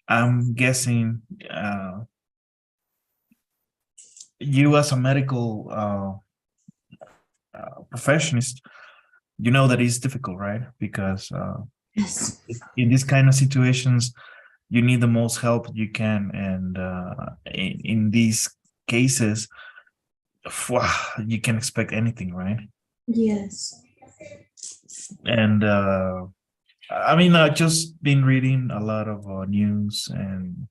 I'm guessing you as a medical professionist, you know that it's difficult, right? Because Yes. in these kind of situations, you need the most help you can, and in these cases, you can expect anything, right? Yes. And I mean, I've just been reading a lot of news and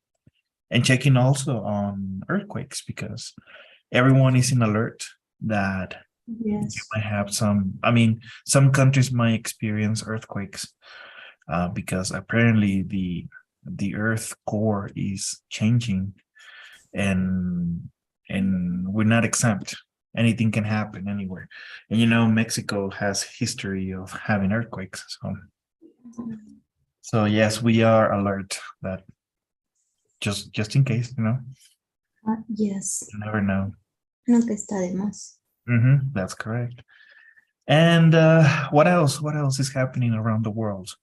checking also on earthquakes because everyone is in alert that you Yes. might have some. I mean, some countries might experience earthquakes because apparently the Earth core is changing, and we're not exempt. Anything can happen anywhere, and Mexico has history of having earthquakes. So yes, we are alert that just in case, Yes. you never know. Nunca está de más. That's correct. And what else? What else is happening around the world?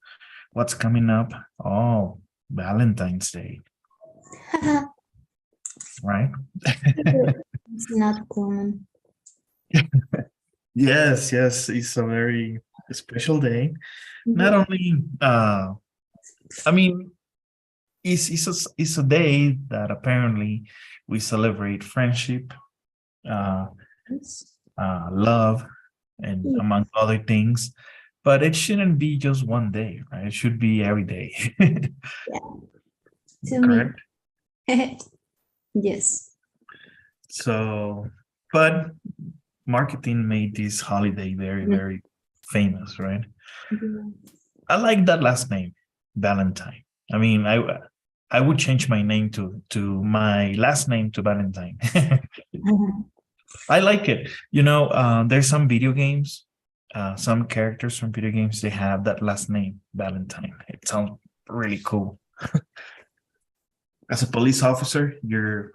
What's coming up? Oh, Valentine's Day, right? It's not common. Yes, yes, it's a very special day. Not Yes. only, I mean, it's a day that apparently we celebrate friendship, uh, love, and among other things. But it shouldn't be just one day, right? It should be every day. Yeah. To me. Correct. Yes. So, but marketing made this holiday very, very famous, right? I like that last name, Valentine. I mean, I would change my name to my last name to Valentine. I like it. There's some video games, some characters from video games, they have that last name, Valentine. It sounds really cool. As a police officer, you're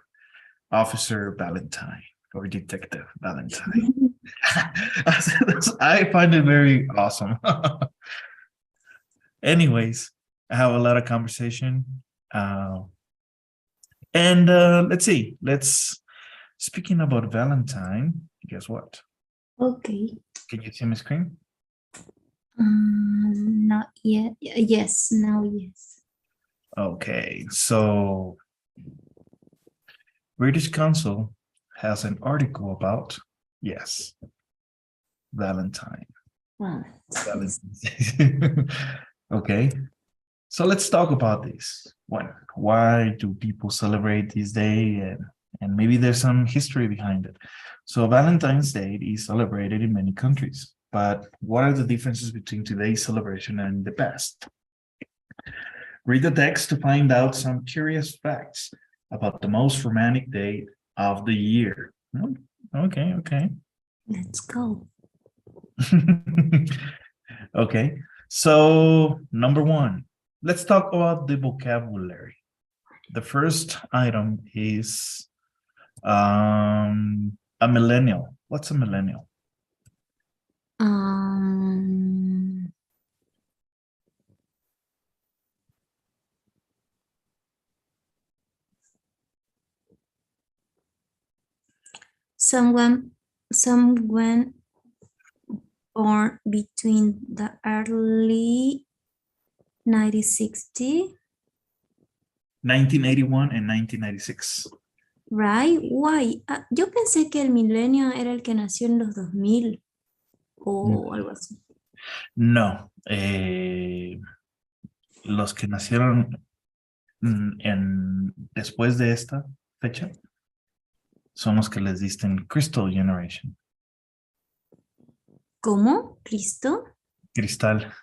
Officer Valentine or Detective Valentine. I find it very awesome. Anyways, I have a lot of conversation. Uh, and let's see. Speaking about Valentine, guess what? Okay. Can you see my screen? Not yet. Yes, now yes. Okay, so British Council has an article about, yes, Valentine. Wow. Valentine's Day. Okay, so let's talk about this. Why do people celebrate this day? And maybe there's some history behind it. So Valentine's Day is celebrated in many countries, but what are the differences between today's celebration and the past? Read the text to find out some curious facts about the most romantic day of the year. Okay, okay. Let's go. Okay, so number one, let's talk about the vocabulary. The first item is a millennial. What's a millennial? Um, someone born between the early 1960, 1981 and 1996. right? Why? Yo pensé que el milenio era el que nació en los 2000 o algo así. No, los que nacieron después de esta fecha son los que les dicen Crystal Generation. ¿Cómo? ¿Cristo? Cristal.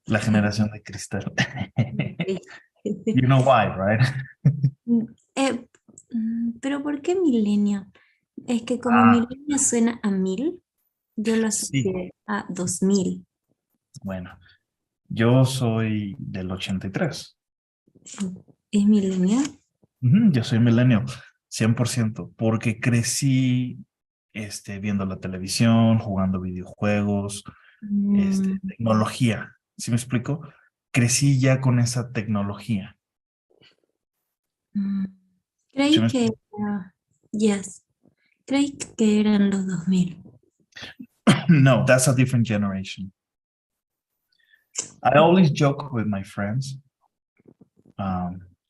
La generación de cristal. You know why, right? Pero ¿por qué milenio? Es que como milenio suena a 1000, yo lo Sí. asocié a 2000. Bueno, yo soy del 83. ¿Es milenio? Yo soy milenio, 100%, porque crecí viendo la televisión, jugando videojuegos, tecnología. ¿Sí me explico? crecí ya con esa tecnología. ¿Sí Creí me- que era, yes, creí que eran los 2000. No, that's a different generation. I always joke with my friends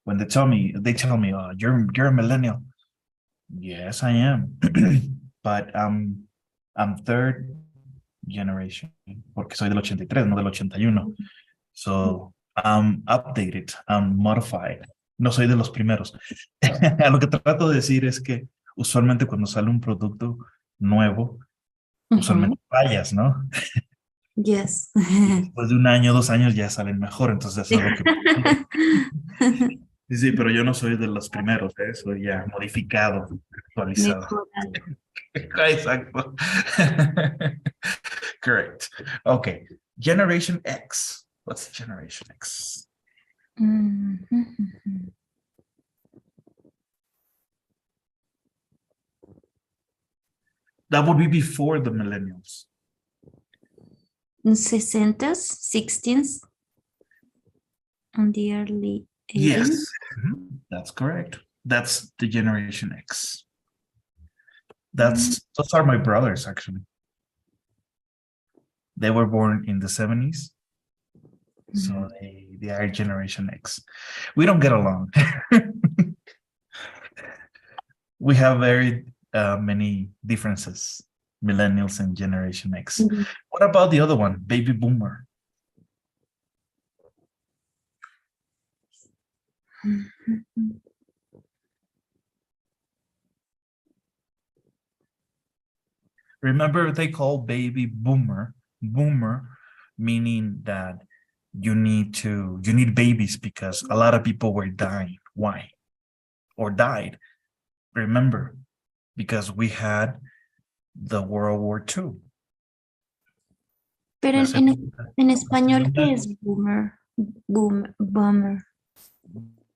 when they tell me, oh, you're a millennial. Yes, I am, but I'm third generation porque soy del 83, no del 81. So I'm updated, I'm modified. No soy de los primeros. A lo que trato de decir es que usualmente cuando sale un producto nuevo, Ujú, usualmente fallas, ¿no? yes. Y después de un año, 2 años ya salen mejor, entonces eso es lo que... Sí, sí, pero yo no soy de los primeros, ¿eh? Soy ya modificado, actualizado. Mejorado. Exacto. Correct. Okay. Generation X. What's Generation X? Mhm. That would be before the millennials. 60s, 16s, and the early Yes, 18s. that's correct. That's the Generation X. Mm, Those are my brothers actually. They were born in the 70s, so they are Generation X. We don't get along. We have very many differences, millennials and Generation X. mhm. What about the other one, Baby Boomer? Remember, they call Baby Boomer, meaning that you need babies because a lot of people were dying. Why? Or died. Remember, because we had the World War II. Pero La en español, ¿qué segunda es boomer? Boomer.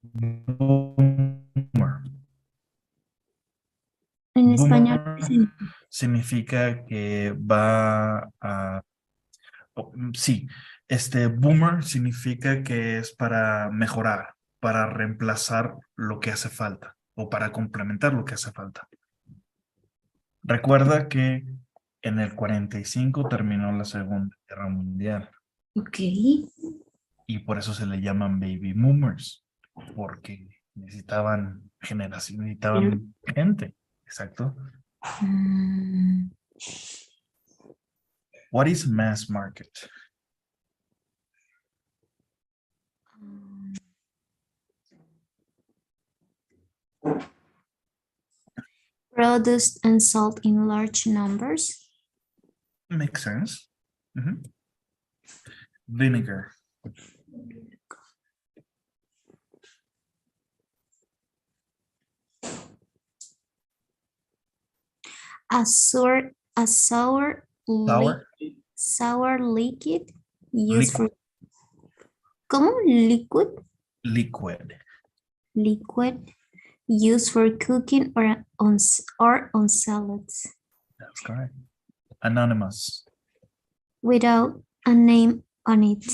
Boomer. En español, ¿qué Boomer significa? significa que va a... sí, boomer significa que es para mejorar, para reemplazar lo que hace falta o para complementar lo que hace falta. Recuerda que en el 45 terminó la Segunda Guerra Mundial Ok. y por eso se le llaman baby boomers, porque necesitaban generación, necesitaban gente. Exacto. Mm, What is mass market? Produced and sold in large numbers. Makes sense. Vinegar. A sour Sour. sour liquid used for Liquid. ¿cómo? Liquid. Liquid used for cooking or on salads. That's correct. Anonymous. Without a name on it.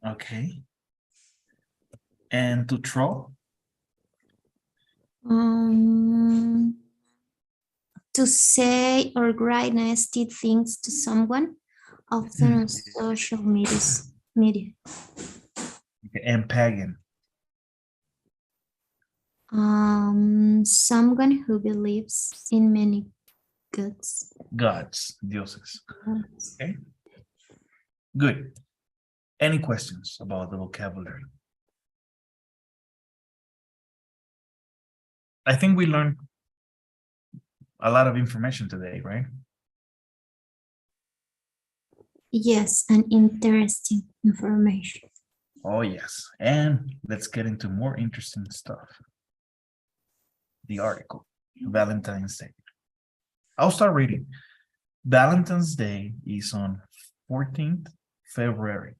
Okay. And to throw? To say or write nasty things to someone, often on social media. Okay. And pagan. Someone who believes in many gods. Gods. Dioses. Okay. Good. Any questions about the vocabulary? I think we learned a lot of information today, right? Yes, and interesting information. Oh, yes. And let's get into more interesting stuff. The article, Valentine's Day. I'll start reading. Valentine's Day is on 14th February,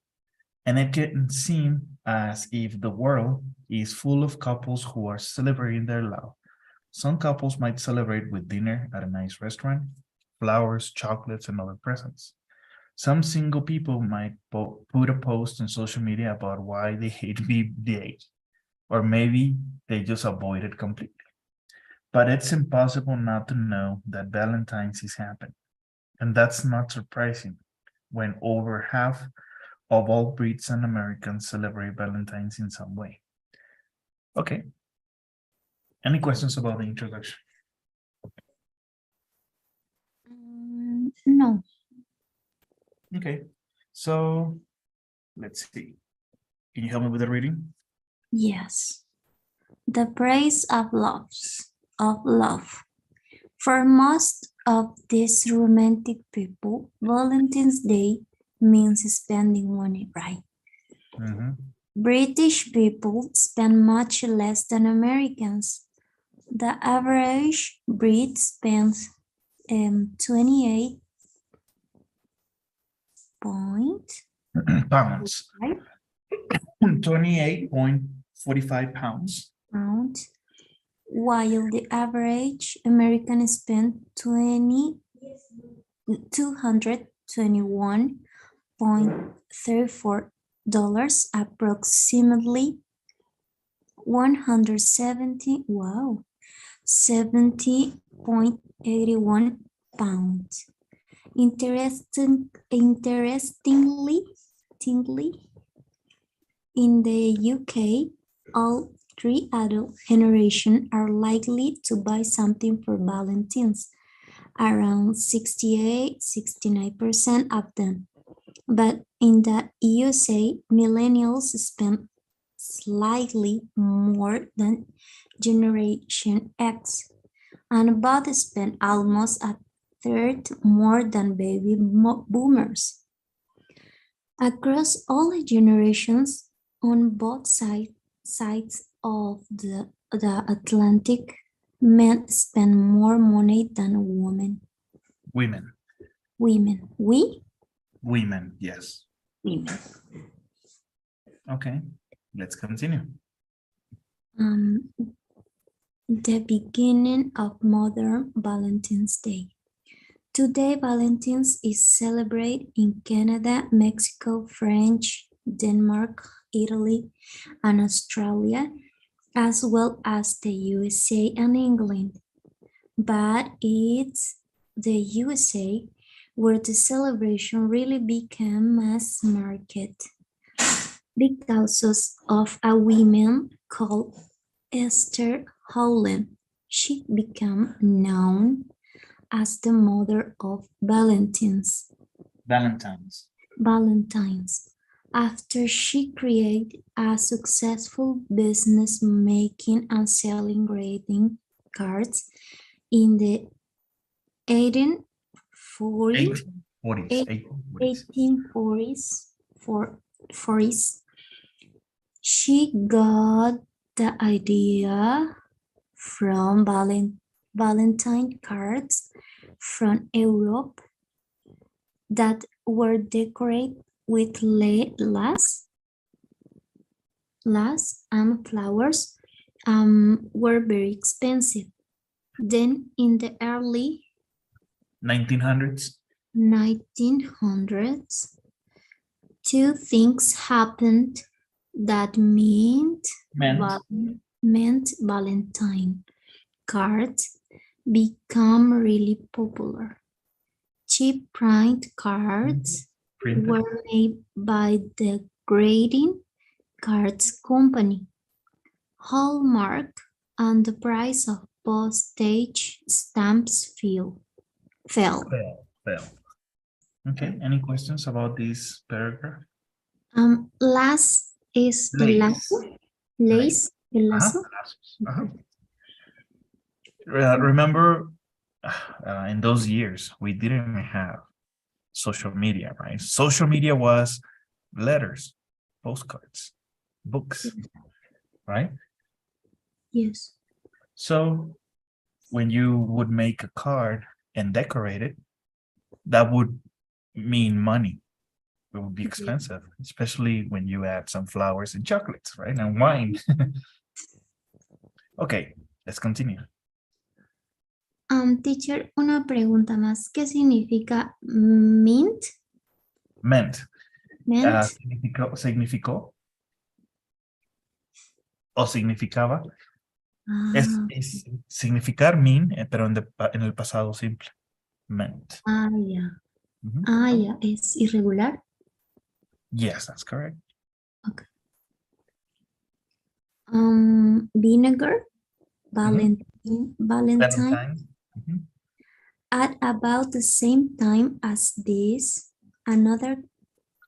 and it can seem as if the world is full of couples who are celebrating their love. Some couples might celebrate with dinner at a nice restaurant, flowers, chocolates, and other presents. Some single people might put a post on social media about why they hate VBA, or maybe they just avoid it completely. But it's impossible not to know that Valentine's is happening. And that's not surprising when over half of all Brits and Americans celebrate Valentine's in some way. Okay. Any questions about the introduction? No. Okay. So let's see. Can you help me with the reading? Yes. The praise of love. For most of these romantic people, Valentine's Day means spending money, right? British people spend much less than Americans. The average Brit spends 28 Pounds. 28.45 pounds. While the average American spent $221.34, approximately 70.81 pounds. Interestingly, in the UK, all three adult generations are likely to buy something for Valentine's, around 68-69% of them. But in the USA, millennials spend slightly more than Generation X, and both spend almost a third more than baby boomers. Across all generations, on both sides of the Atlantic, men spend more money than women. Women. Women. Women, yes. Women. Okay, let's continue. The beginning of modern Valentine's Day. Today, Valentine's is celebrated in Canada, Mexico, France, Denmark, Italy, and Australia, as well as the USA and England. But it's the USA where the celebration really became mass market because of a woman called Esther Howland. She became known as the mother of Valentine's after she created a successful business making and selling greeting cards in the 1840s. She got the idea from Valentine cards from Europe that were decorated with lace and flowers were very expensive. Then in the early 1900s, two things happened that meant Valentine cards become really popular. Cheap print cards were made by the greeting cards company, Hallmark, and the price of postage stamps fell. Okay, any questions about this paragraph? Last is the lace. Remember, in those years, we didn't have social media, right? Social media was letters, postcards, books, right? Yes. So when you would make a card and decorate it, that would mean money. It would be expensive, especially when you add some flowers and chocolates, right? And wine. Okay, let's continue. Teacher, una pregunta más. ¿Qué significa mint? Meant. Meant. Significó o significaba. Ah, Es significar mean, pero en el pasado simple. Meant. ya. Mhm. Ya. Es irregular. Yes, that's correct. Okay. Vinegar. Mhm. Valentine. Valentine. Mhm. At about the same time as this, another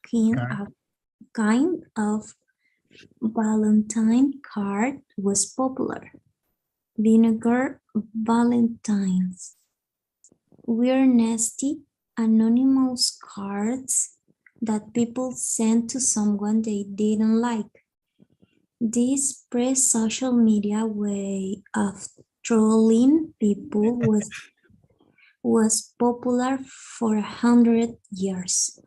kind Kind. of, kind of Valentine card was popular. Vinegar Valentines were nasty, anonymous cards that people sent to someone they didn't like. This pre-social media way of trolling people was popular for 100 years,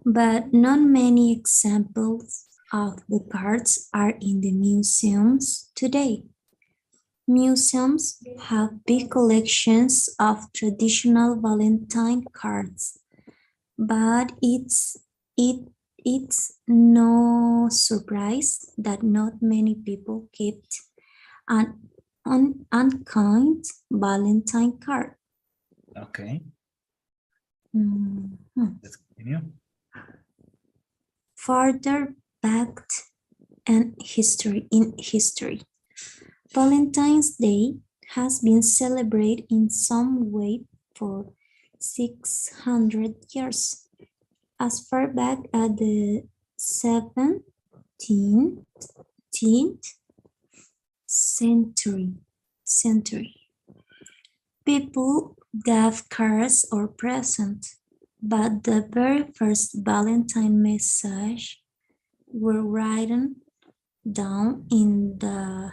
but not many examples of the cards are in the museums today. Museums have big collections of traditional Valentine cards, but it's no surprise that not many people kept an unkind Valentine card. Okay, Mhm. let's continue. Further back and in history, Valentine's Day has been celebrated in some way for 600 years. As far back as the 17th century, people gave cards or presents, but the very first Valentine message were written down in the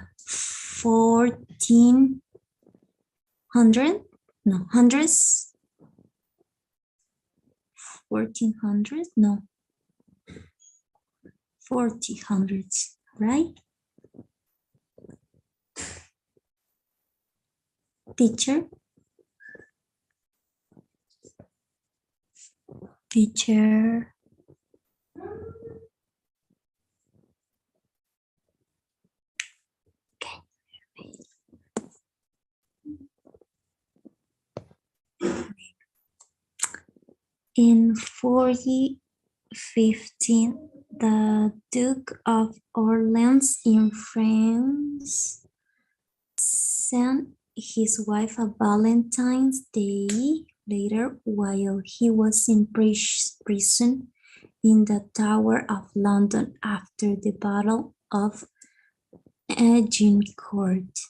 1400 no hundreds 1400 no 4000s, right, teacher? Teacher. In 4015, the Duke of Orleans in France sent his wife a Valentine's Day letter while he was in prison in the Tower of London after the Battle of Agincourt.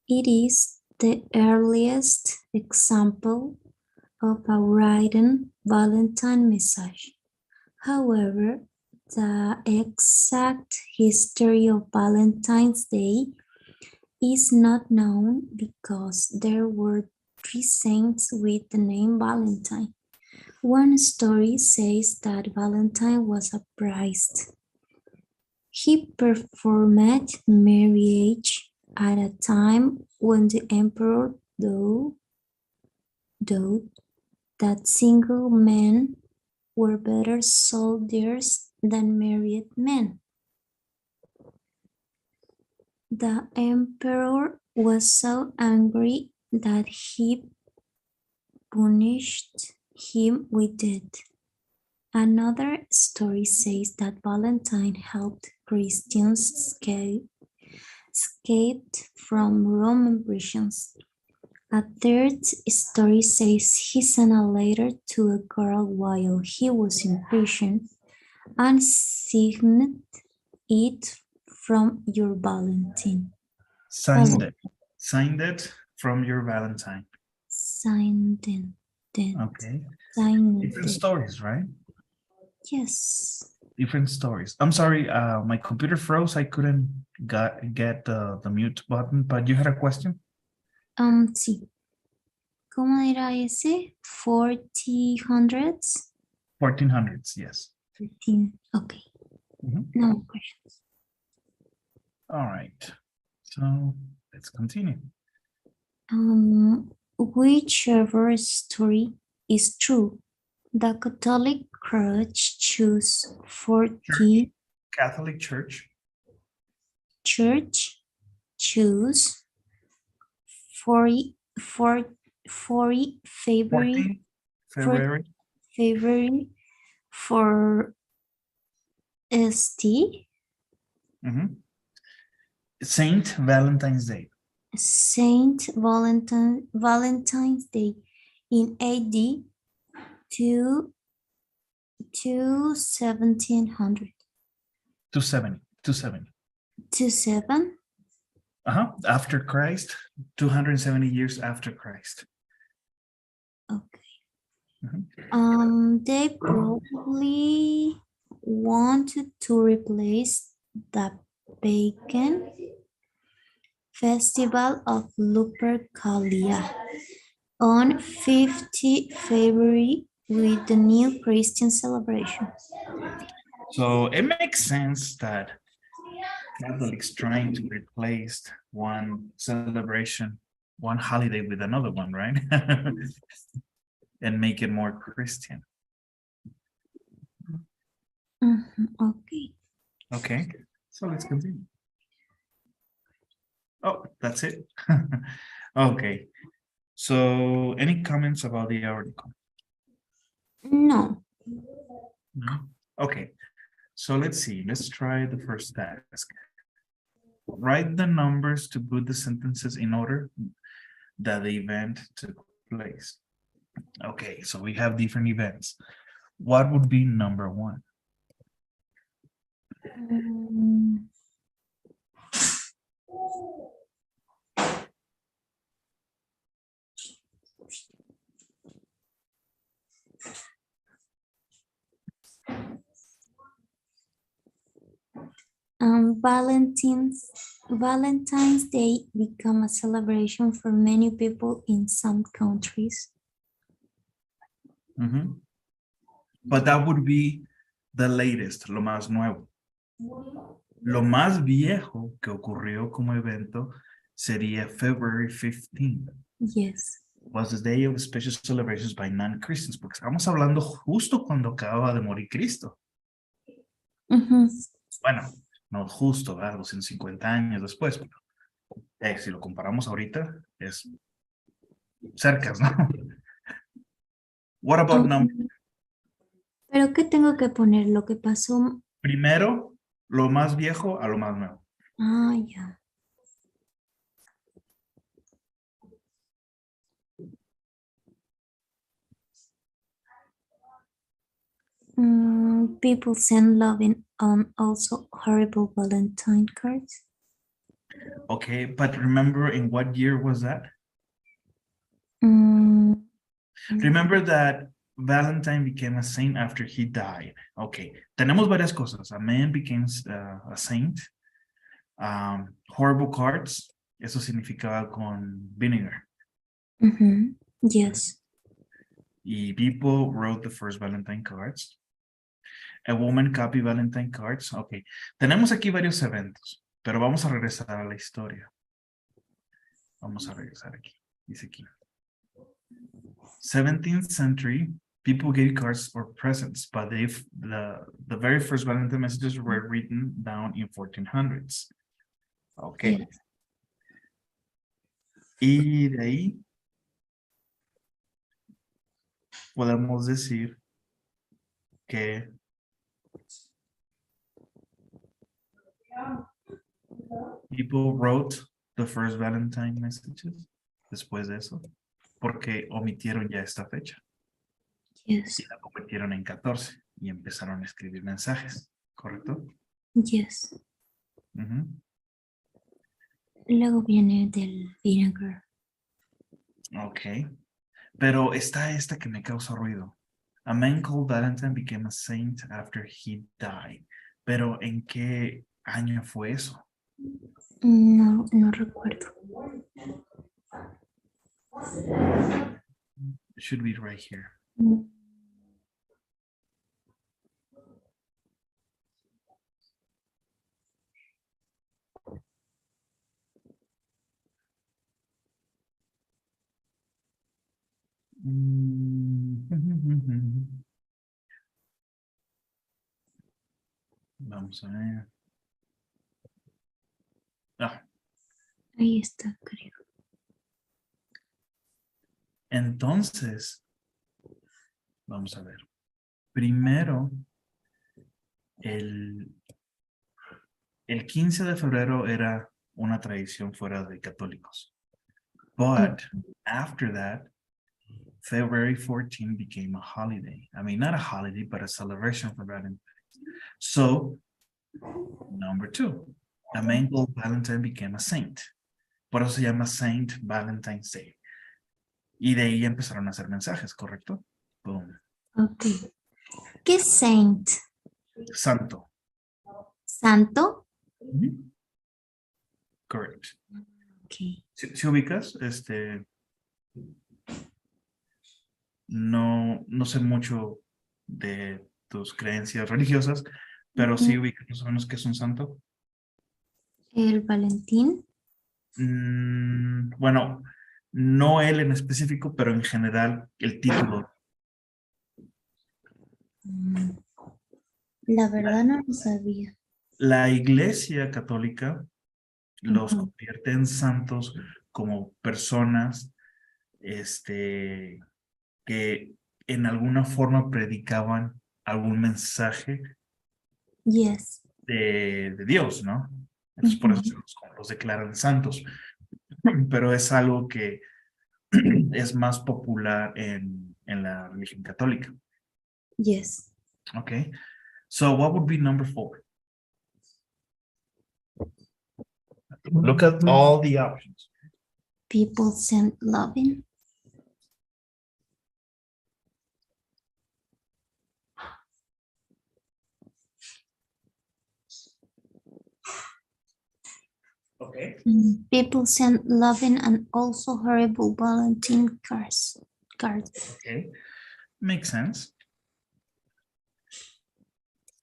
It is the earliest example of a written Valentine message. However, the exact history of Valentine's Day is not known because there were three saints with the name Valentine. One story says that Valentine was a priest. He performed marriage at a time when the emperor thought that single men were better soldiers than married men. The emperor was so angry that he punished him with death. Another story says that Valentine helped Christians escape from Roman prisons. A third story says he sent a letter to a girl while he was in prison and signed it from your Valentine. Signed it. Signed it from your Valentine. Signed it. Okay. Signed Different it. stories, right? Yes. Different stories. I'm sorry, my computer froze. I couldn't get the mute button, but you had a question? Sí. ¿Cómo era ese? 4000s? 1400s, yes. 15. Okay. Mhm. No questions. All right. So let's continue. Whichever story is true, The Catholic Church choose 40 Catholic Church. church choose 40 February 14 February. February for ST Saint Valentine's Day. Saint Valentine's Day in AD to 1700 270. 270. to 7. After Christ, 270 years after Christ. Okay. They probably wanted to replace the pagan festival of Lupercalia on 50 February with the new Christian celebration. So it makes sense that Catholics trying to replace one celebration, one holiday with another one, right? And make it more Christian. Okay. Okay, so let's continue. Oh, that's it. Okay, so any comments about the article? No. No? Okay, so let's see. Let's try the first task. Write the numbers to put the sentences in order that the event took place. Okay, so we have different events. What would be number one? Valentine's Day become a celebration for many people in some countries. But that would be the latest, lo más nuevo. Lo más viejo que ocurrió como evento sería February 15th. Yes. Was the day of special celebrations by non-Christians, porque estamos hablando justo cuando acaba de morir Cristo. Bueno, no justo, ¿verdad? 250 años después, pero si lo comparamos ahorita, es cerca, ¿no? What about number? ¿Pero qué tengo que poner? Lo que pasó. Primero, lo más viejo a lo más nuevo. Ah, ya. People send loving and also horrible Valentine cards. Okay, but remember in what year was that? Remember that Valentine became a saint after he died. Okay, tenemos varias cosas. A man became a saint. Horrible cards, eso significaba con vinegar. Yes. Y people wrote the first Valentine cards. A woman copied Valentine cards. Ok, tenemos aquí varios eventos, pero vamos a regresar a la historia. Vamos a regresar aquí. Dice aquí. 17th century, people gave cards or presents, but the very first Valentine messages were written down in 1400s. Ok. Yes. Y de ahí podemos decir que people wrote the first Valentine messages después de eso, porque omitieron ya esta fecha. Yes. Y la convirtieron en 14 y empezaron a escribir mensajes, ¿correcto? Yes. Luego viene del vinegar. Ok. Pero está esta que me causa ruido. A man called Valentine became a saint after he died. Pero ¿en qué año fue eso? No, no recuerdo. It should be right here. Vamos a ver. Ah, Ahí está, creo. entonces, vamos a ver. Primero, el 15 de febrero era una tradición fuera de católicos. But after that, February 14 became a holiday. I mean, not a holiday, but a celebration for Valentine's. So, number 2, a man called Valentine became a saint. Por eso se llama Saint Valentine's Day. Y de ahí empezaron a hacer mensajes, ¿correcto? Boom. Ok. ¿Qué es saint? Santo. ¿Santo? Mhm. Correct. Ok. Si ubicas, no sé mucho de tus creencias religiosas, pero sí ubicas más o menos que es un santo. El Valentín. Bueno, no él en específico, pero en general el título. Mm, La verdad no lo sabía. La Iglesia Católica los Ujú. convierte en santos como personas, que en alguna forma predicaban algún mensaje Yes. de Dios, ¿no? Entonces por eso Ujú. los declaran santos, pero es algo que es más popular en la religión católica. Yes. Okay, so what would be number 4? Look at all the options. People send loving. Okay. People send loving and also horrible Valentine cards. Okay, makes sense.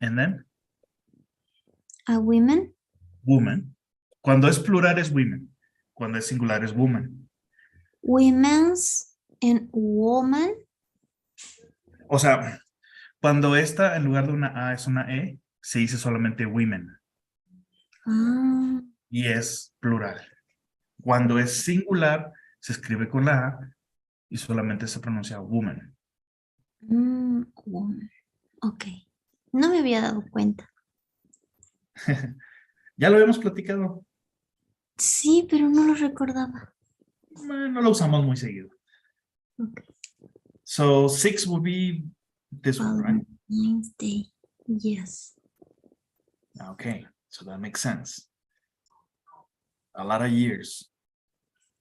And then A women. woman. Cuando es plural es women. Cuando es singular es woman. Women's and woman. O sea, cuando esta en lugar de una A es una E, se dice solamente women Ah, y es plural. Cuando es singular, se escribe con la A y solamente se pronuncia woman. woman. Ok. No me había dado cuenta. Ya lo habíamos platicado. Sí, pero no lo recordaba. No lo usamos muy seguido. Ok. So 6 would be this one, right? Valentine's Day. Yes. Okay, so that makes sense. A lot of years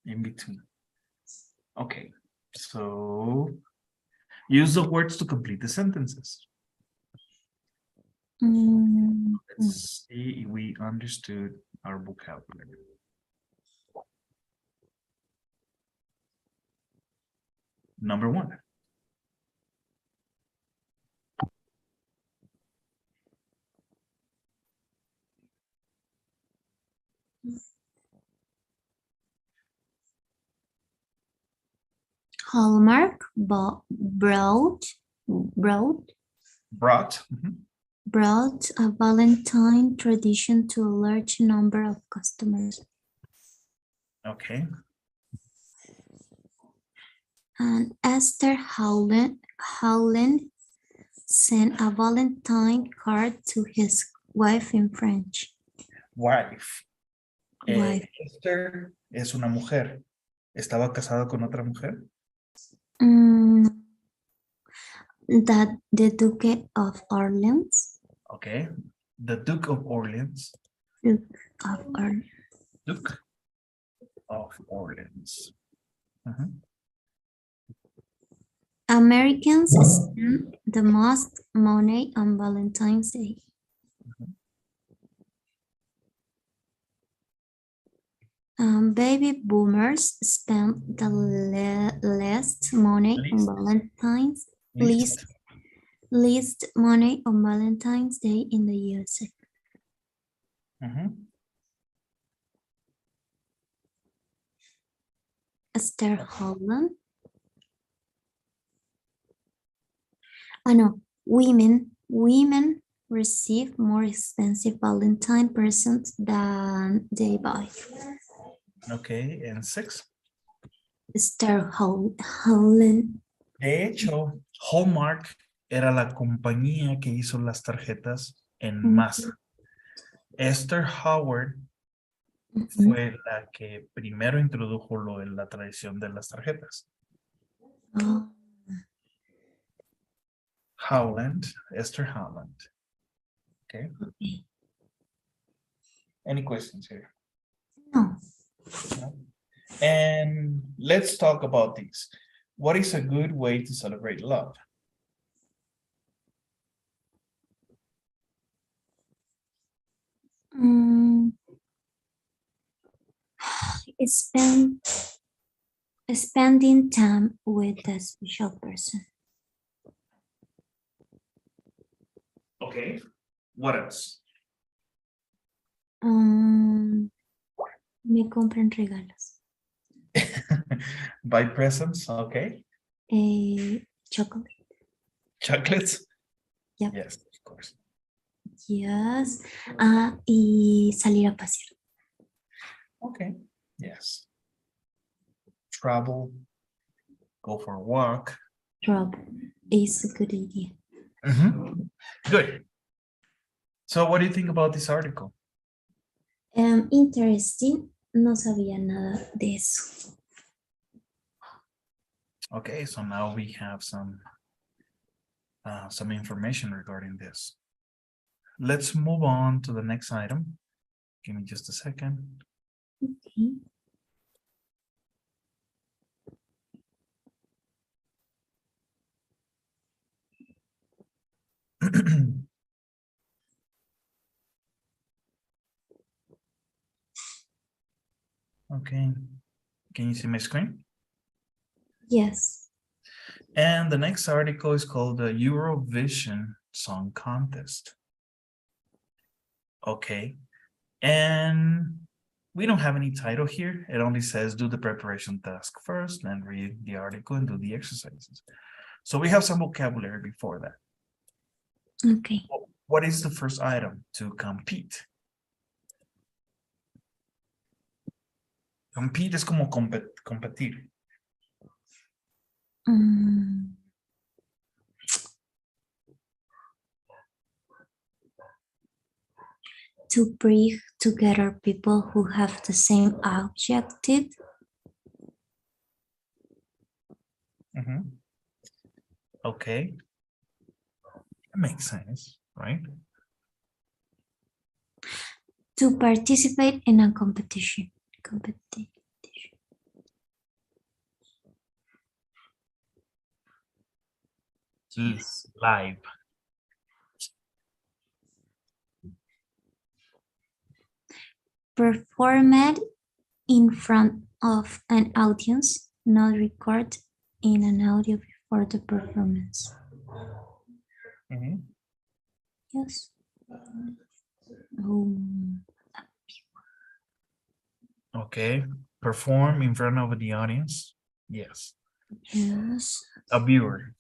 in between. Okay, so use the words to complete the sentences. Let's see if we understood our vocabulary. Number 1. Hallmark Brought. brought a Valentine tradition to a large number of customers. Okay. And Esther Howland sent a Valentine card to his wife in French. Wife. Wife. Esther es una mujer. ¿Estaba casada con otra mujer? That the Duke of Orleans. Okay. The Duke of Orleans. Duke of Orleans. Duke of Orleans. Americans spend the most money on Valentine's Day. Baby boomers spend the least money on Valentine's least money on Valentine's Day in the USA. Esther Holland. No, women receive more expensive Valentine presents than they buy. Okay, and 6. Holland. De hecho, Hallmark era la compañía que hizo las tarjetas en masa. Esther Howard fue la que primero introdujo la tradición de las tarjetas. Oh, Howland, Esther Howland. Okay. okay. Any questions here? No. No? And let's talk about this. What is a good way to celebrate love? Spend, spending time with a special person. Okay. What else? Me compran regalos. Buy presents, okay. Chocolate. Chocolates? Yep. Yes, of course. Yes. Y salir a pasear. Okay, yes. Travel, go for a walk. Travel is a good idea. Good. So what do you think about this article? Interesting. No sabía nada de eso. Okay, so now we have some information regarding this. Let's move on to the next item. Give me just a second. Okay. Okay, can you see my screen? Yes. And the next article is called the Eurovision Song Contest. Okay, and we don't have any title here. It only says do the preparation task first, then read the article and do the exercises. So we have some vocabulary before that. Okay. What is the first item? To compete. Compete es como competir. To bring together people who have the same objective. Okay. That makes sense, right? To participate in a competition. Live. Performed in front of an audience, not recorded in an audio before the performance. Yes. Okay. Perform in front of the audience. Yes. Yes. A viewer.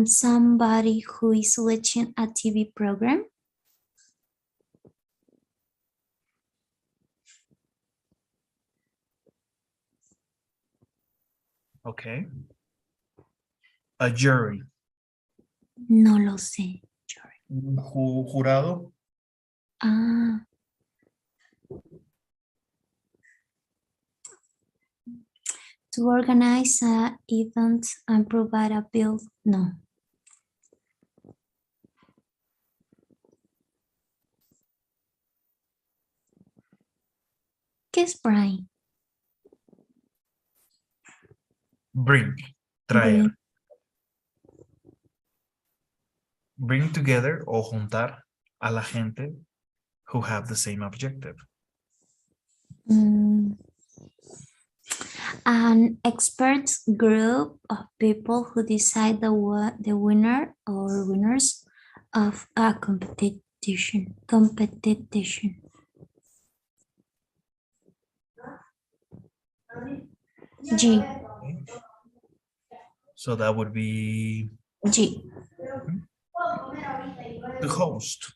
Somebody who is watching a TV program. Okay. A jury. No lo sé. Un jurado. To organize an event and provide a bill. No. ¿Qué es bring? Bring. Traer. Bring together o juntar a la gente who have the same objective. An expert group of people who decide the winner or winners of a competition. G. So that would be G. the host.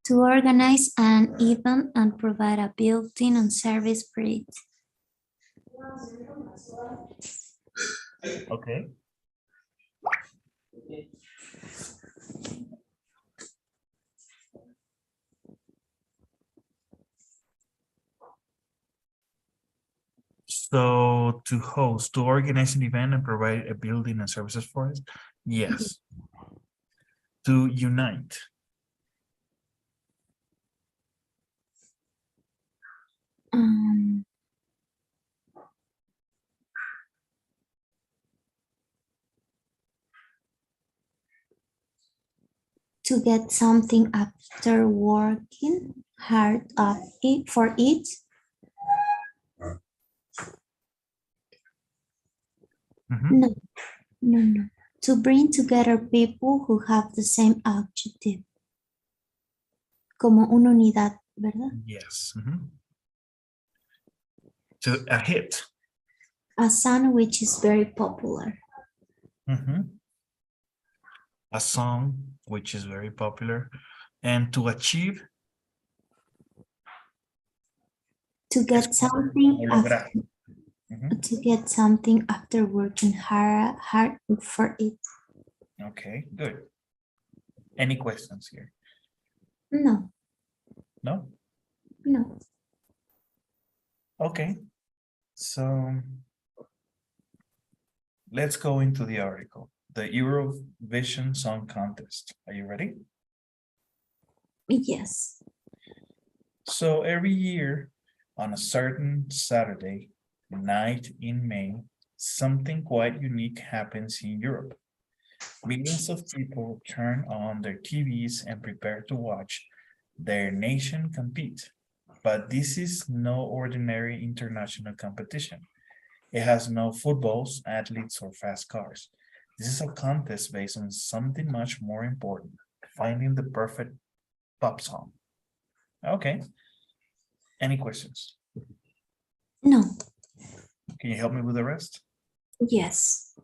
To organize an event and provide a building and service for it. Okay. So to host, to organize an event and provide a building and services for it? Yes. To unite. Um, to get something after working hard of it for it. Mhm. No, no. To bring together people who have the same objective. Como una unidad, ¿verdad? Yes. Mhm. To a hit. A song which is very popular. Mhm. A song which is very popular. And to achieve. To get something Lograr. after, to get something after working hard for it. Okay, good. Any questions here? No, No? no. Okay. So let's go into the article. The Eurovision Song Contest. Are you ready? Yes. So every year on a certain Saturday night in May, something quite unique happens in Europe. Millions of people turn on their TVs and prepare to watch their nation compete. But this is no ordinary international competition. It has no footballs, athletes, or fast cars. This is a contest based on something much more important, finding the perfect pop song. Okay. Any questions? No. Can you help me with the rest? Yes.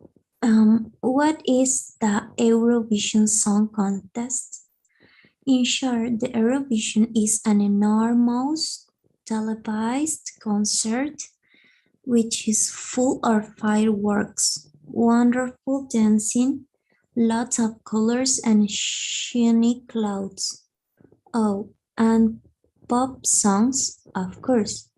What is the Eurovision Song Contest? In short, the Eurovision is an enormous televised concert which is full of fireworks, wonderful dancing, lots of colors and shiny clouds. Oh, and pop songs, of course.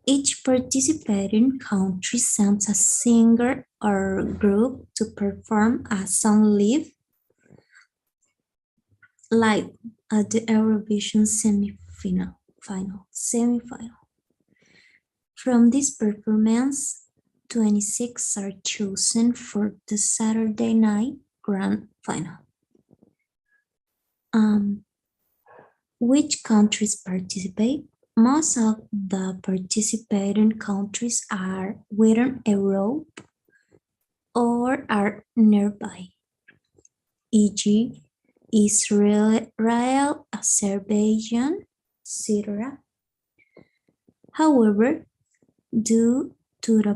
Each participating country sends a singer or group to perform a song live at the Eurovision semifinal. From this performance, 26 are chosen for the Saturday night grand final. Which countries participate? Most of the participating countries are within Europe or are nearby, e.g. Israel, Azerbaijan, etc. However, due to the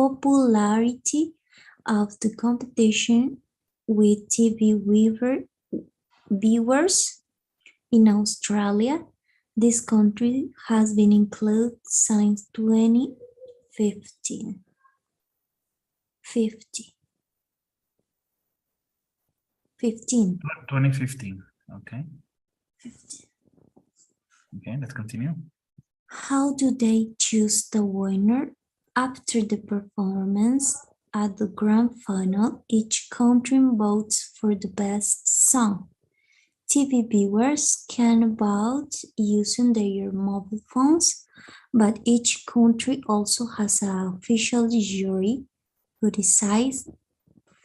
popularity of the competition with TV viewers in Australia, this country has been included since 2015. 2015. Okay. 15. Okay, let's continue. How do they choose the winner? After the performance at the grand final, each country votes for the best song. TV viewers can vote using their mobile phones, but each country also has an official jury who decides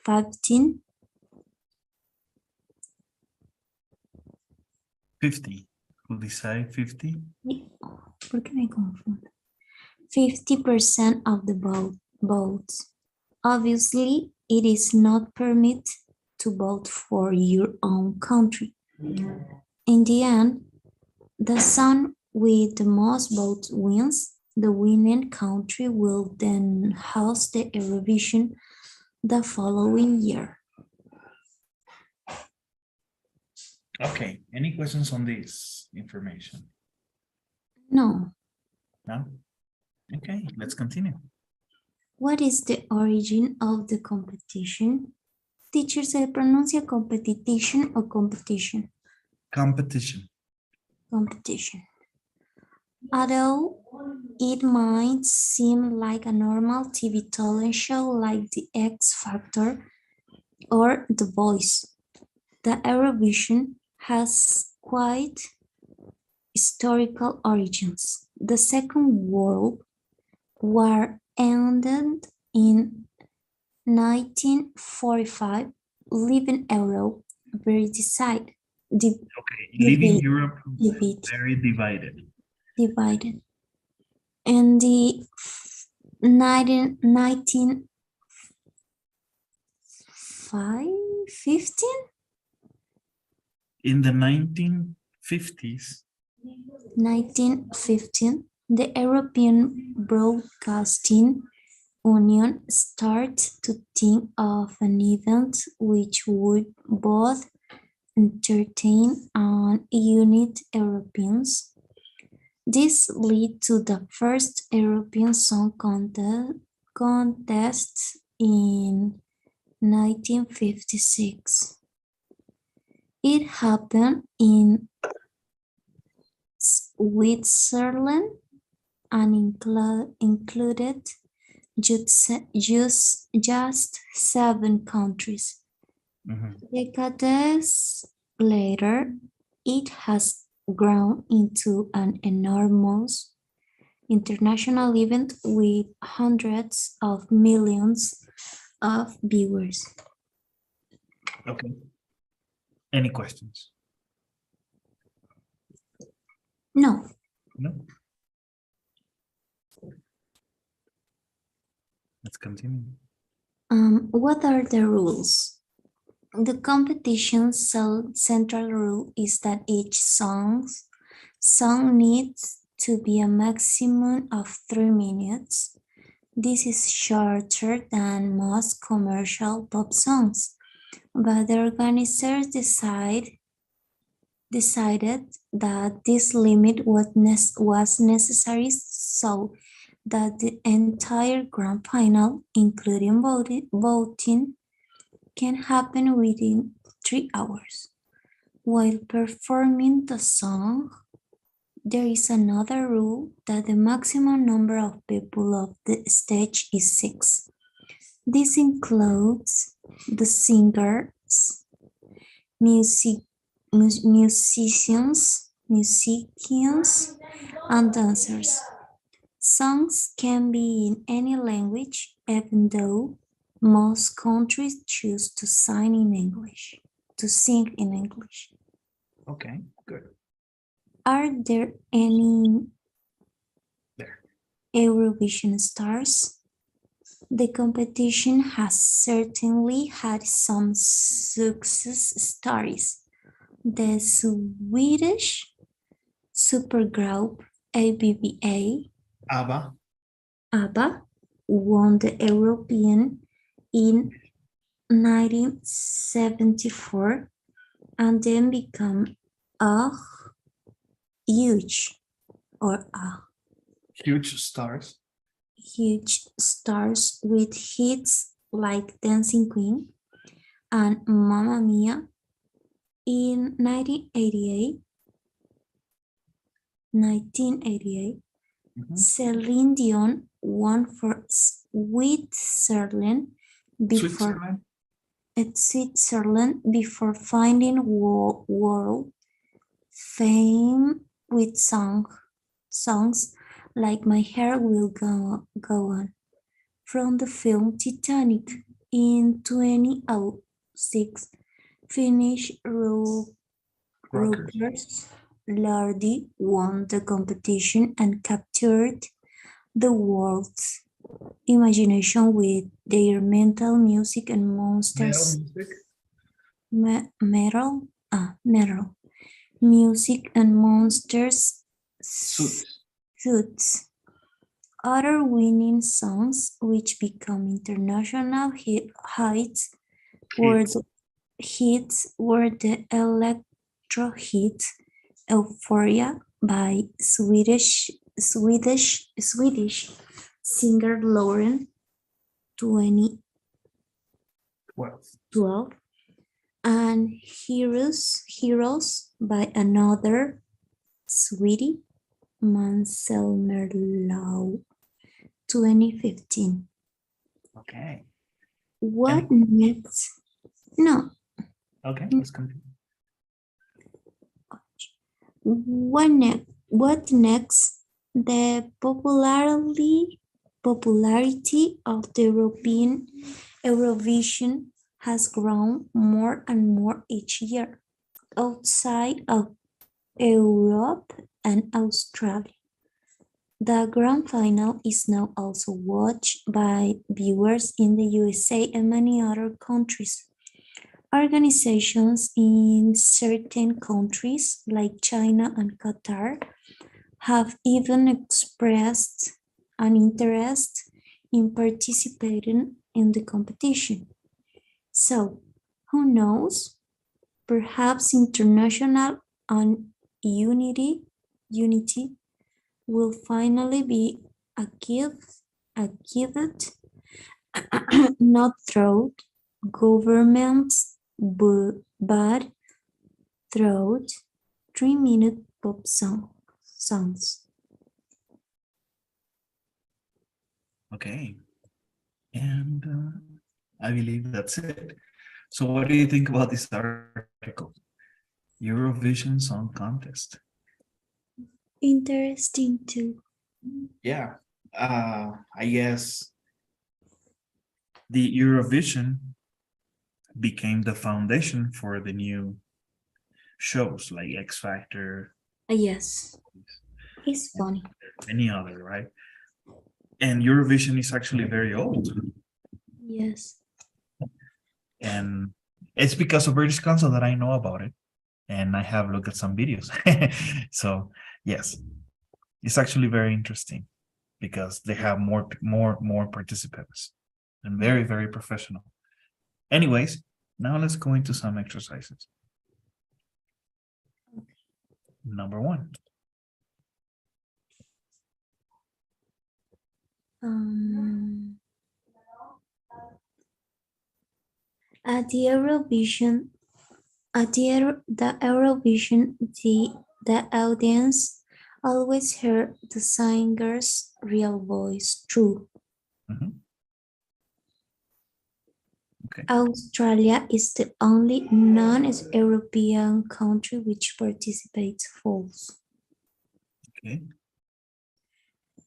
15 50. Who decide 50? ¿Por qué me confundo? 50% of the votes. Obviously, it is not permitted to vote for your own country. In the end, the song with the most votes wins. The winning country will then host the Eurovision the following year. Okay, any questions on this information? No. No? Okay, let's continue. What is the origin of the competition? Teacher, ¿se pronuncia competition o competition? Competition. Competition. Although it might seem like a normal TV talent show like The X Factor or The Voice, the Eurovision has quite historical origins. The Second World War ended in 1945, leaving Europe very Okay, leaving Europe divided. very divided. Divided. In the 1915? In the 1950s, 1915, the European Broadcasting Union started to think of an event which would both entertain and unite Europeans. This led to the first European Song Contest in 1956. It happened in Switzerland and included just 7 countries. Decades later, it has grown into an enormous international event with hundreds of millions of viewers. Okay. Any questions? No. No? Let's continue. What are the rules? The competition's central rule is that each song needs to be a maximum of 3 minutes. This is shorter than most commercial pop songs, but the organizers decided that this limit was necessary so that the entire grand final, including voting, can happen within 3 hours. While performing the song, there is another rule that the maximum number of people of the stage is 6. This includes the singers, musicians, and dancers. Songs can be in any language, even though most countries choose to sing in English. Okay, good. Are there any Eurovision stars? The competition has certainly had some success stories. The Swedish supergroup ABBA won the European in 1974 and then became huge stars with hits like Dancing Queen and Mamma Mia. In 1988, Celine Dion won for Switzerland before finding world fame with songs like My Hair Will Go On from the film Titanic. In 2006, Finnish rockers Lordi won the competition and captured the world's imagination with their metal music and monsters. Metal. Music and Monsters Suits. Suits. Other winning songs which become international hits were Hits. the electro hit Euphoria by Swedish singer Lauren 2012 Well, and Heroes by another Swede Mansell Merlau 2015. okay. What And next? No. okay, let's continue. What next? The popularity of the Eurovision has grown more and more each year outside of Europe and Australia. The grand final is now also watched by viewers in the USA and many other countries. Organizations in certain countries, like China and Qatar, have even expressed an interest in participating in the competition. So, who knows? Perhaps international unity will finally be achieved not through governments but through 3-minute pop songs. Okay. And I believe that's it. So what do you think about this article? Eurovision Song Contest. Interesting too. Yeah. I guess the Eurovision became the foundation for the new shows like X Factor, Yes, it's and funny. many other, right? And Eurovision is actually very old. Yes. And it's because of British Council that I know about it. And I have looked at some videos. So yes, it's actually very interesting because they have more participants and very professional. Anyways, now let's go into some exercises. Number 1. At the Eurovision, the audience always heard the singer's real voice. True. Mhm. Okay. Australia is the only non-European country which participates. False. Okay.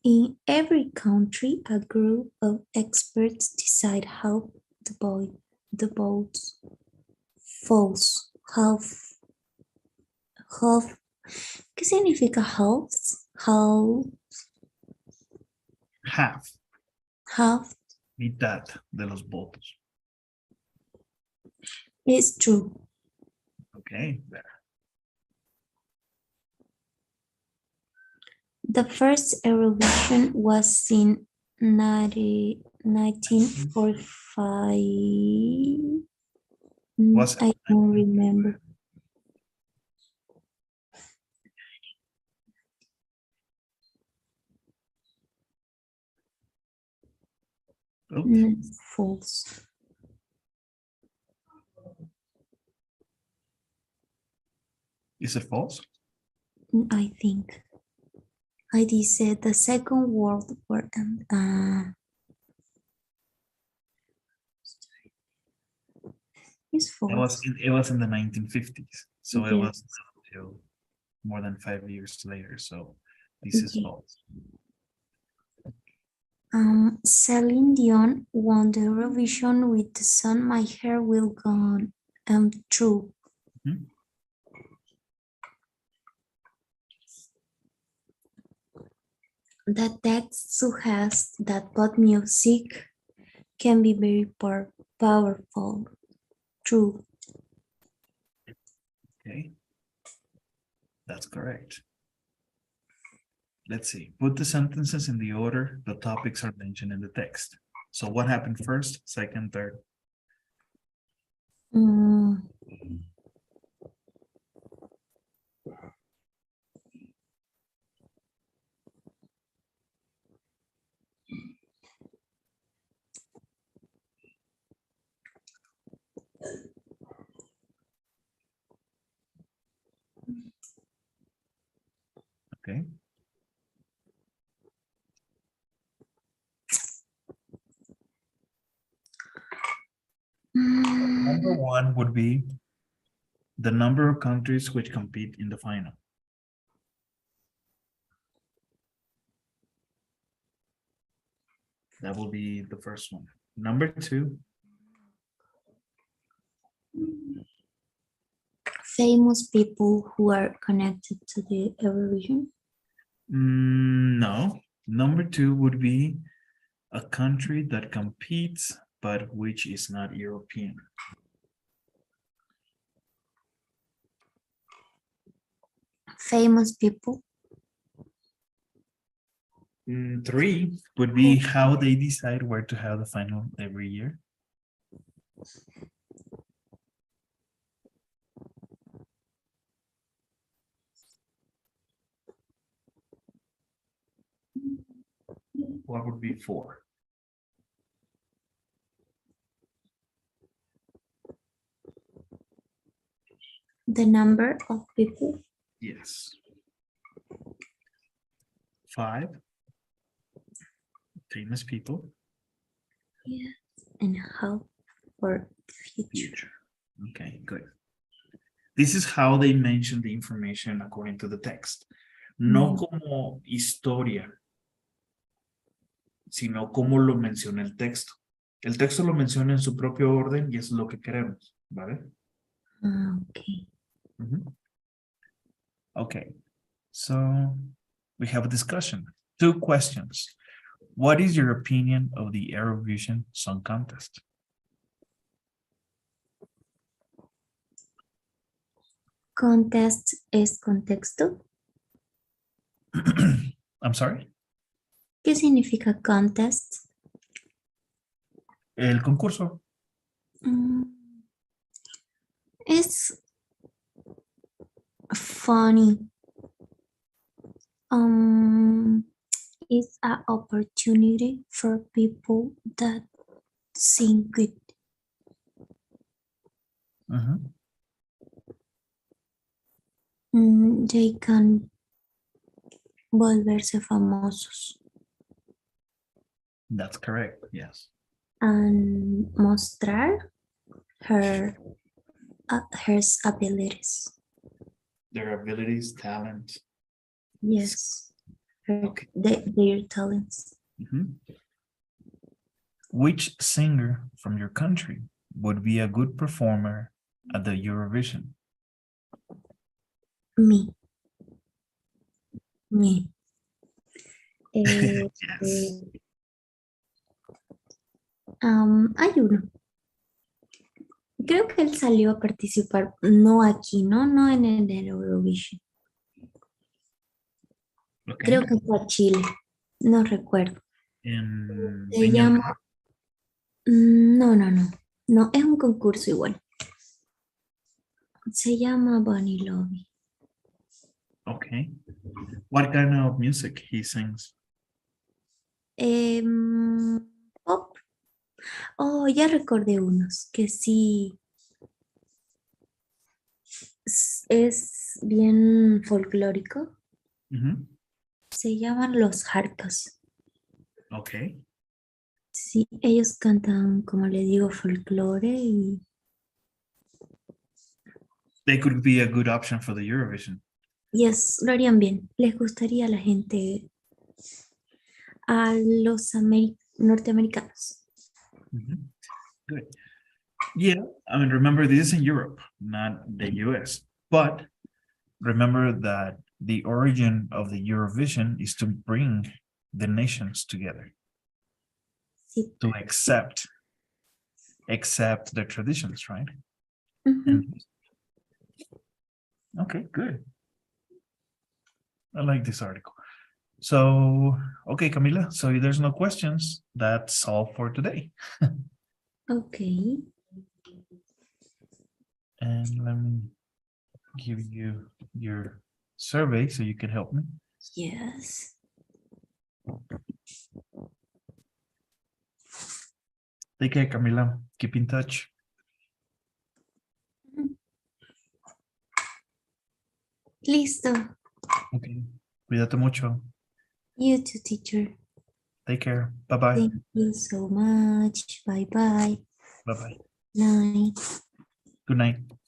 In every country, a group of experts decide how the votes. False. Half. ¿Qué significa half? Half. Half Mitad de los votos. is true. Okay. There. The first Eurovision was in 1945. Was I don't remember. Oops. False. Is it false? I think. I did say the Second World War and it's false. It was in the 1950s, so it was Yes. until more than 5 years later. So this is Okay. false. Celine Dion won the Eurovision with the song My Hair Will Go On. True. Mhm. The text suggests that pop music can be very powerful. True. Okay. That's correct. Let's see. Put the sentences in the order the topics are mentioned in the text. So what happened first, second, third? Mm, Okay. Number one would be the number of countries which compete in the final. That will be the first one. Number two, famous people who are connected to the Eurovision. no. Number two would be a country that competes, but which is not European. Famous people. Three would be how they decide where to have the final every year. What would be four? The number of people. Yes. Five, famous people. Yes. And how for the future. Future. Okay, good. This is how they mention the information according to the text. No como historia, sino como lo menciona el texto. El texto lo menciona en su propio orden y es lo que queremos, ¿vale? Okay. Okay, so we have a discussion. 2 questions. What is your opinion of the Eurovision Song Contest? Contest es contexto. I'm sorry? ¿Qué significa contest? El concurso. Es funny. It's an opportunity for people that sing good. They can volverse famosos. That's correct, yes. And mostrar her abilities. Their abilities, talent. Yes, Okay. their talents. Which singer from your country would be a good performer at the Eurovision? Me. Yes. Hay uno. Creo que él salió a participar, no aquí, no en el Eurovision. Okay. Creo que fue a Chile, no recuerdo. Se llama... No, es un concurso igual. Se llama Bunny Lobby. Okay. What kind of music he sings? Pop. Oh, ya recordé unos que sí es bien folclórico. Se llaman los Jarcas. Okay. Sí, ellos cantan, como le digo, folclore y... They could be a good option for the Eurovision. Yes, lo harían bien. Les gustaría a la gente, a los norteamericanos. Good. Yeah, I mean, remember, this is in Europe, not the US. But remember that the origin of the Eurovision is to bring the nations together. Sí. To accept their traditions, right? Okay, good. I like this article. So, okay, Camila, so if there's no questions, that's all for today. Okay. And let me give you your survey so you can help me. Yes. Take care, Camila. Keep in touch. Listo. Okay. Cuídate mucho. You too, teacher. Take care. Bye-bye. Thank you so much. Bye-bye. Bye-bye. Night. Good night.